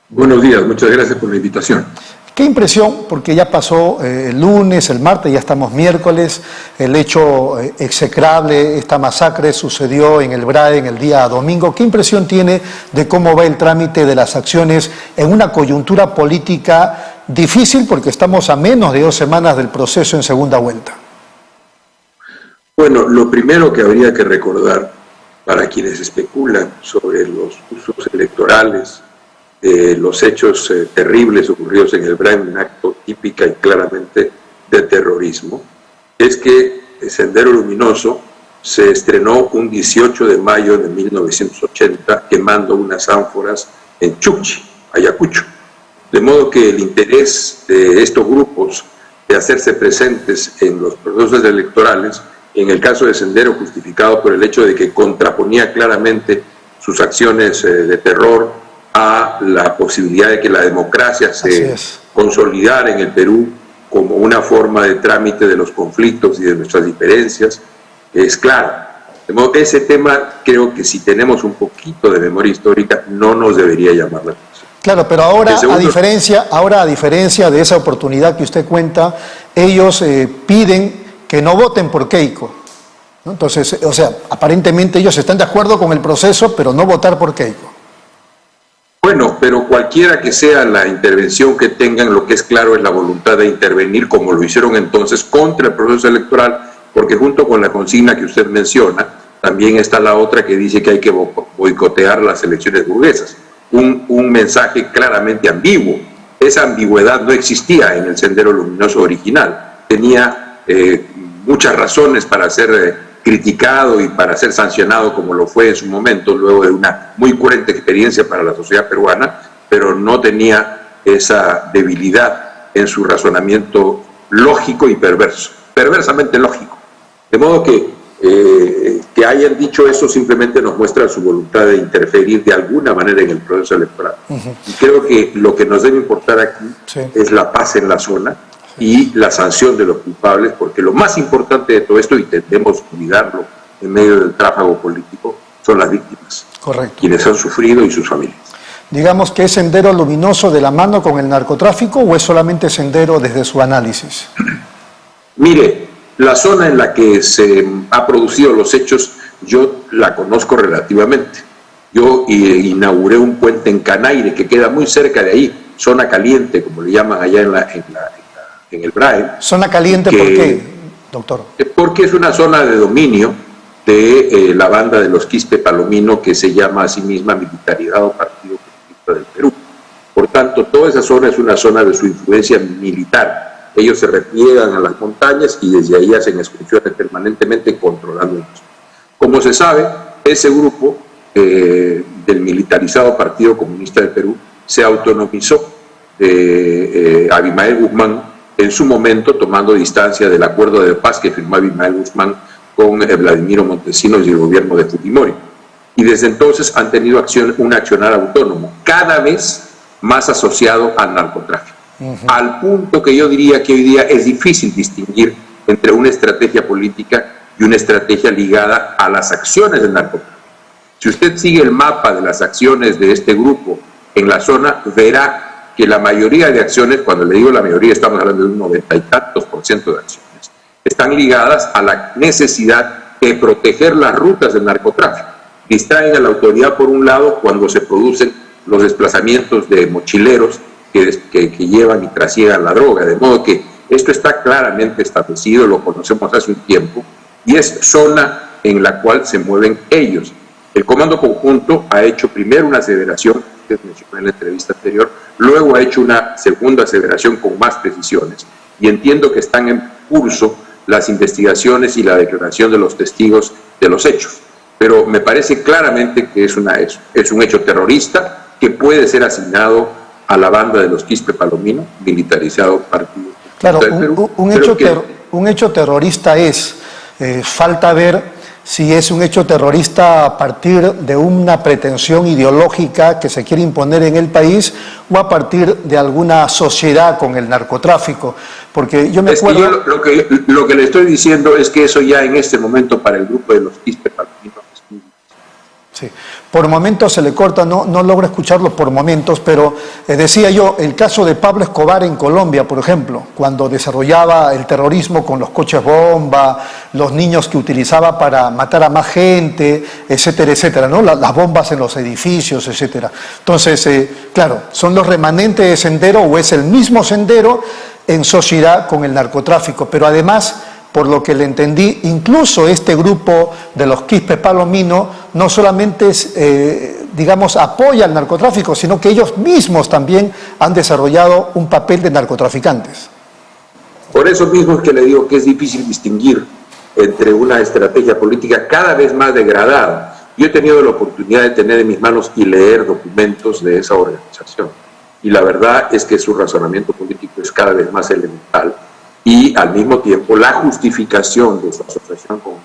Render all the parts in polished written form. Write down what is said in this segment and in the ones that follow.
Buenos días, muchas gracias por la invitación. ¿Qué impresión? Porque ya pasó el lunes, el martes, ya estamos miércoles, el hecho execrable, esta masacre sucedió en el BRAE en el día domingo. ¿Qué impresión tiene de cómo va el trámite de las acciones en una coyuntura política difícil porque estamos a menos de 2 semanas del proceso en segunda vuelta? Bueno, lo primero que habría que recordar para quienes especulan sobre los usos electorales, los hechos terribles ocurridos en el BRAE, un acto típica y claramente de terrorismo, es que Sendero Luminoso se estrenó un 18 de mayo de 1980 quemando unas ánforas en Chuqui, Ayacucho. De modo que el interés de estos grupos de hacerse presentes en los procesos electorales, en el caso de Sendero justificado por el hecho de que contraponía claramente sus acciones de terror a la posibilidad de que la democracia se consolidara en el Perú como una forma de trámite de los conflictos y de nuestras diferencias, es claro. De modo que ese tema, creo que si tenemos un poquito de memoria histórica, no nos debería llamar la atención. Claro, pero ahora, a diferencia de esa oportunidad que usted cuenta, ellos piden que no voten por Keiko, ¿no? Entonces, o sea, aparentemente ellos están de acuerdo con el proceso, pero no votar por Keiko. Bueno, pero cualquiera que sea la intervención que tengan, lo que es claro es la voluntad de intervenir, como lo hicieron entonces, contra el proceso electoral, porque junto con la consigna que usted menciona, también está la otra que dice que hay que boicotear las elecciones burguesas. Un mensaje claramente ambiguo. Esa ambigüedad no existía en el Sendero Luminoso original. Tenía muchas razones para ser criticado y para ser sancionado como lo fue en su momento, luego de una muy cruenta experiencia para la sociedad peruana, pero no tenía esa debilidad en su razonamiento lógico y perverso, perversamente lógico. De modo que hayan dicho eso simplemente nos muestra su voluntad de interferir de alguna manera en el proceso electoral. Y creo que lo que nos debe importar aquí es la paz en la zona y la sanción de los culpables, porque lo más importante de todo esto, y tendemos a olvidarlo en medio del tráfago político, son las víctimas. Correcto. Quienes han sufrido y sus familias. Digamos que es Sendero Luminoso de la mano con el narcotráfico, ¿o es solamente Sendero desde su análisis? Mire, la zona en la que se ha producido los hechos, yo la conozco relativamente. Yo inauguré un puente en Canaire, que queda muy cerca de ahí, zona caliente, como le llaman allá en el BRAE. ¿Zona caliente por qué, doctor? Porque es una zona de dominio de la banda de los Quispe Palomino, que se llama a sí misma Militarizado Partido Comunista del Perú. Por tanto, toda esa zona es una zona de su influencia militar. Ellos se repliegan a las montañas y desde ahí hacen excursiones permanentemente controlando. Como se sabe, ese grupo del Militarizado Partido Comunista del Perú se autonomizó de Abimael Guzmán en su momento, tomando distancia del acuerdo de paz que firmó Abimael Guzmán con Vladimiro Montesinos y el gobierno de Fujimori. Y desde entonces han tenido un accionar autónomo, cada vez más asociado al narcotráfico. Al punto que yo diría que hoy día es difícil distinguir entre una estrategia política y una estrategia ligada a las acciones del narcotráfico. Si usted sigue el mapa de las acciones de este grupo en la zona, verá que la mayoría de acciones, cuando le digo la mayoría, estamos hablando de un 90 y tantos % de acciones, están ligadas a la necesidad de proteger las rutas del narcotráfico. Distraen a la autoridad por un lado cuando se producen los desplazamientos de mochileros que llevan y trasiegan la droga, de modo que esto está claramente establecido, lo conocemos hace un tiempo, y es zona en la cual se mueven ellos. El Comando Conjunto ha hecho primero una aseveración, usted mencionó en la entrevista anterior, luego ha hecho una segunda aseveración con más precisiones, y entiendo que están en curso las investigaciones y la declaración de los testigos de los hechos. Pero me parece claramente que es un hecho terrorista que puede ser asignado a la banda de los Quispe Palomino, Militarizado Partido Claro, del Perú. un hecho terrorista falta ver si es un hecho terrorista a partir de una pretensión ideológica que se quiere imponer en el país o a partir de alguna sociedad con el narcotráfico. Porque yo me acuerdo... Lo que le estoy diciendo es que eso ya en este momento para el grupo de los Quispe Palomino es muy difícil. Sí, por momentos se le corta, no logro escucharlo por momentos, pero decía yo, el caso de Pablo Escobar en Colombia, por ejemplo, cuando desarrollaba el terrorismo con los coches bomba, los niños que utilizaba para matar a más gente, etcétera, etcétera, ¿no? Las bombas en los edificios, etcétera. Entonces, claro, son los remanentes de Sendero o es el mismo Sendero en sociedad con el narcotráfico, pero además, por lo que le entendí, incluso este grupo de los Quispe Palomino no solamente digamos, apoya el narcotráfico, sino que ellos mismos también han desarrollado un papel de narcotraficantes. Por eso mismo es que le digo que es difícil distinguir entre una estrategia política cada vez más degradada. Yo he tenido la oportunidad de tener en mis manos y leer documentos de esa organización, y la verdad es que su razonamiento político es cada vez más elemental, y al mismo tiempo la justificación de su asociación con el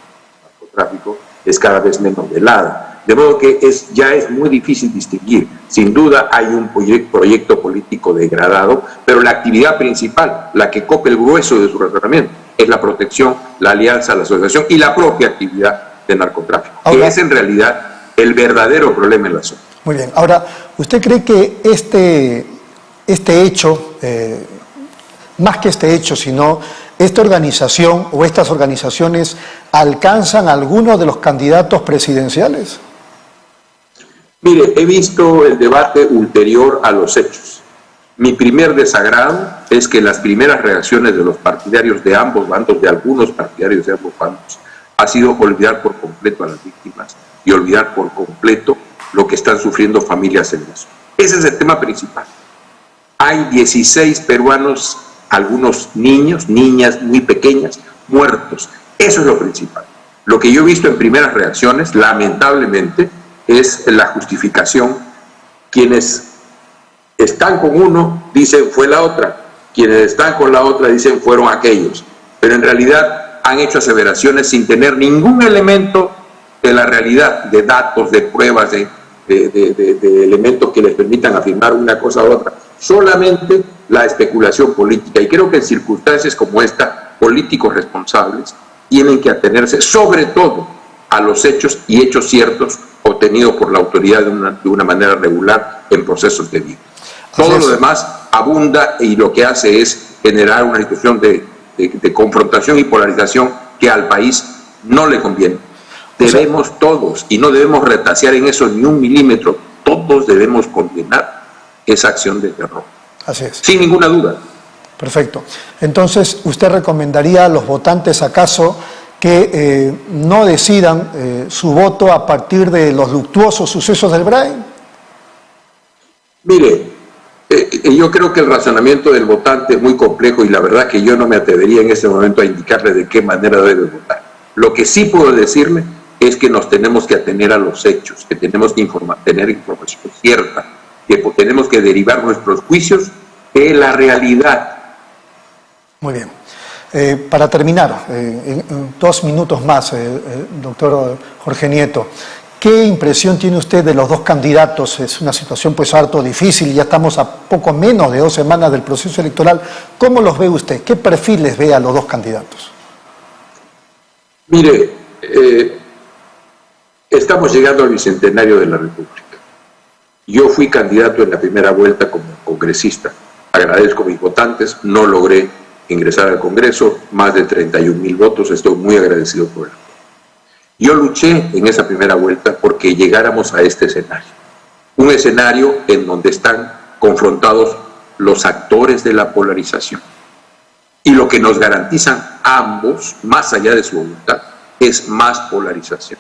narcotráfico es cada vez menos velada. De modo que ya es muy difícil distinguir. Sin duda hay un proyecto político degradado, pero la actividad principal, la que copa el grueso de su razonamiento, es la protección, la alianza, la asociación y la propia actividad de narcotráfico, que es en realidad el verdadero problema en la zona. Muy bien. Ahora, ¿usted cree que este hecho... más que este hecho, sino esta organización o estas organizaciones alcanzan a algunos de los candidatos presidenciales? Mire, he visto el debate ulterior a los hechos. Mi primer desagrado es que las primeras reacciones de los partidarios de ambos bandos, de algunos partidarios de ambos bandos, ha sido olvidar por completo a las víctimas y olvidar por completo lo que están sufriendo familias en la zona. Ese es el tema principal. Hay 16 peruanos, algunos niños, niñas muy pequeñas, muertos. Eso es lo principal. Lo que yo he visto en primeras reacciones, lamentablemente, es la justificación. Quienes están con uno dicen fue la otra, quienes están con la otra dicen fueron aquellos, pero en realidad han hecho aseveraciones sin tener ningún elemento de la realidad, de datos, de pruebas, de elementos que les permitan afirmar una cosa u otra. Solamente la especulación política, y creo que en circunstancias como esta, políticos responsables tienen que atenerse sobre todo a los hechos y hechos ciertos obtenidos por la autoridad de una manera regular en procesos de vida. Todo lo demás abunda y lo que hace es generar una situación de confrontación y polarización que al país no le conviene. Debemos todos, y no debemos retasear en eso ni un milímetro, todos debemos condenar esa acción de terror. Así es. Sin ninguna duda. Perfecto. Entonces, ¿usted recomendaría a los votantes acaso que no decidan su voto a partir de los luctuosos sucesos del Brain? Mire, yo creo que el razonamiento del votante es muy complejo y la verdad que yo no me atrevería en este momento a indicarle de qué manera debe votar. Lo que sí puedo decirle es que nos tenemos que atener a los hechos, que tenemos que tener información cierta, que tenemos que derivar nuestros juicios de la realidad. Muy bien. Para terminar, en 2 minutos más, doctor Jorge Nieto, ¿qué impresión tiene usted de los dos candidatos? Es una situación pues harto difícil, ya estamos a poco menos de 2 semanas del proceso electoral. ¿Cómo los ve usted? ¿Qué perfiles ve a los dos candidatos? Mire, estamos llegando al bicentenario de la República. Yo fui candidato en la primera vuelta como congresista. Agradezco a mis votantes, no logré ingresar al Congreso, más de 31,000 votos, estoy muy agradecido por él. Yo luché en esa primera vuelta porque llegáramos a este escenario. Un escenario en donde están confrontados los actores de la polarización. Y lo que nos garantizan ambos, más allá de su voluntad, es más polarización.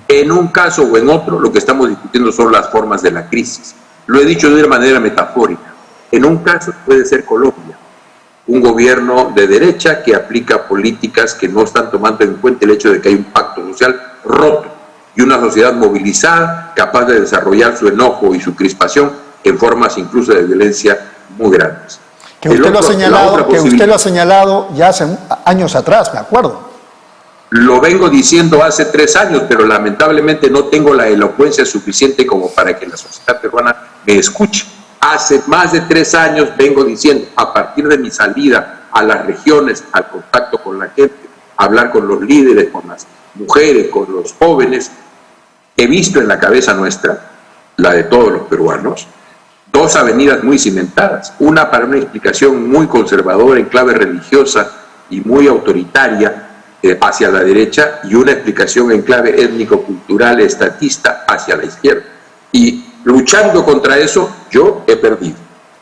En un caso o en otro, lo que estamos discutiendo son las formas de la crisis. Lo he dicho de una manera metafórica. En un caso puede ser Colombia, un gobierno de derecha que aplica políticas que no están tomando en cuenta el hecho de que hay un pacto social roto y una sociedad movilizada capaz de desarrollar su enojo y su crispación en formas incluso de violencia muy grandes. Que usted lo ha señalado ya hace años atrás, me acuerdo. Lo vengo diciendo hace 3 años, pero lamentablemente no tengo la elocuencia suficiente como para que la sociedad peruana me escuche. Hace más de 3 años vengo diciendo, a partir de mi salida a las regiones, al contacto con la gente, hablar con los líderes, con las mujeres, con los jóvenes, he visto en la cabeza nuestra, la de todos los peruanos, dos avenidas muy cimentadas, una para una explicación muy conservadora en clave religiosa y muy autoritaria hacia la derecha, y una explicación en clave étnico-cultural estatista hacia la izquierda. Y luchando contra eso, yo he perdido,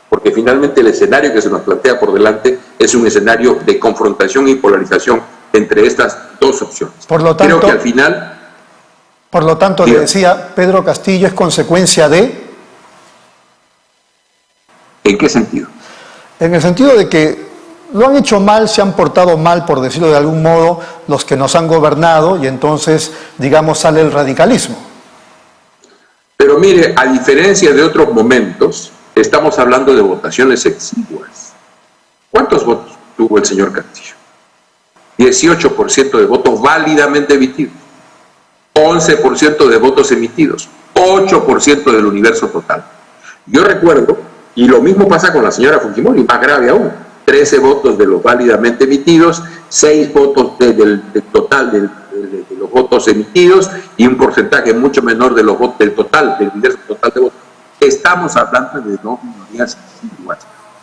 porque finalmente el escenario que se nos plantea por delante es un escenario de confrontación y polarización entre estas dos opciones. Por lo tanto, creo que al final... Por lo tanto, le decía, Pedro Castillo es consecuencia de... ¿En qué sentido? En el sentido de que lo han hecho mal, se han portado mal, por decirlo de algún modo, los que nos han gobernado, y entonces, digamos, sale el radicalismo. Pero mire, a diferencia de otros momentos, estamos hablando de votaciones exiguas. ¿Cuántos votos tuvo el señor Castillo? 18% de votos válidamente emitidos, 11% de votos emitidos, 8% del universo total. Yo recuerdo, y lo mismo pasa con la señora Fujimori, más grave aún, 13 votos de los válidamente emitidos, 6 votos del total de los votos emitidos y un porcentaje mucho menor de los votos del total, del universo total de votos. Estamos hablando de dos minorías exiguas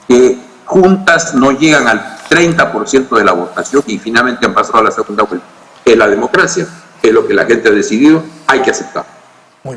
que juntas no llegan al 30% de la votación y finalmente han pasado a la segunda vuelta. Es la democracia, es lo que la gente ha decidido, hay que aceptarlo.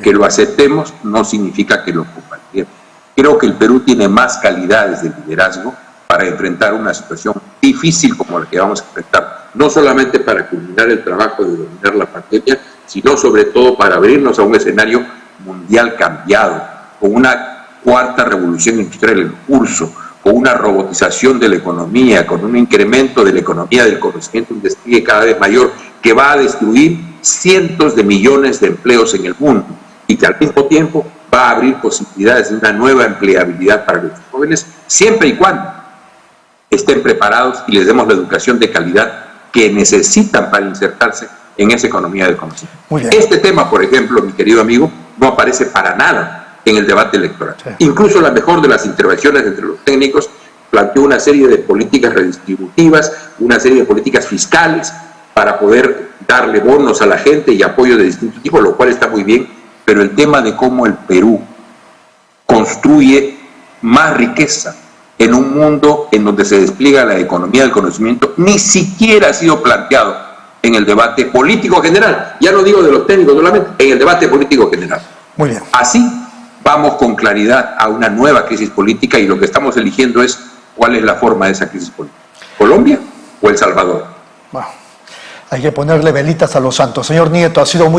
Que lo aceptemos no significa que lo compartimos. Creo que el Perú tiene más calidades de liderazgo para enfrentar una situación difícil como la que vamos a enfrentar, no solamente para culminar el trabajo de dominar la pandemia, sino sobre todo para abrirnos a un escenario mundial cambiado, con una cuarta revolución industrial en curso, con una robotización de la economía, con un incremento de la economía del conocimiento, un despliegue cada vez mayor que va a destruir cientos de millones de empleos en el mundo y que al mismo tiempo va a abrir posibilidades de una nueva empleabilidad para los jóvenes, siempre y cuando estén preparados y les demos la educación de calidad que necesitan para insertarse en esa economía del conocimiento. Este tema, por ejemplo, mi querido amigo, no aparece para nada en el debate electoral. Sí. Incluso la mejor de las intervenciones entre los técnicos planteó una serie de políticas redistributivas, una serie de políticas fiscales para poder darle bonos a la gente y apoyo de distintos tipos, lo cual está muy bien, pero el tema de cómo el Perú construye más riqueza en un mundo en donde se despliega la economía del conocimiento, ni siquiera ha sido planteado en el debate político general. Ya no digo de los técnicos solamente, en el debate político general. Muy bien. Así vamos con claridad a una nueva crisis política y lo que estamos eligiendo es cuál es la forma de esa crisis política. ¿Colombia o El Salvador? Bueno, hay que ponerle velitas a los santos. Señor Nieto, ha sido muy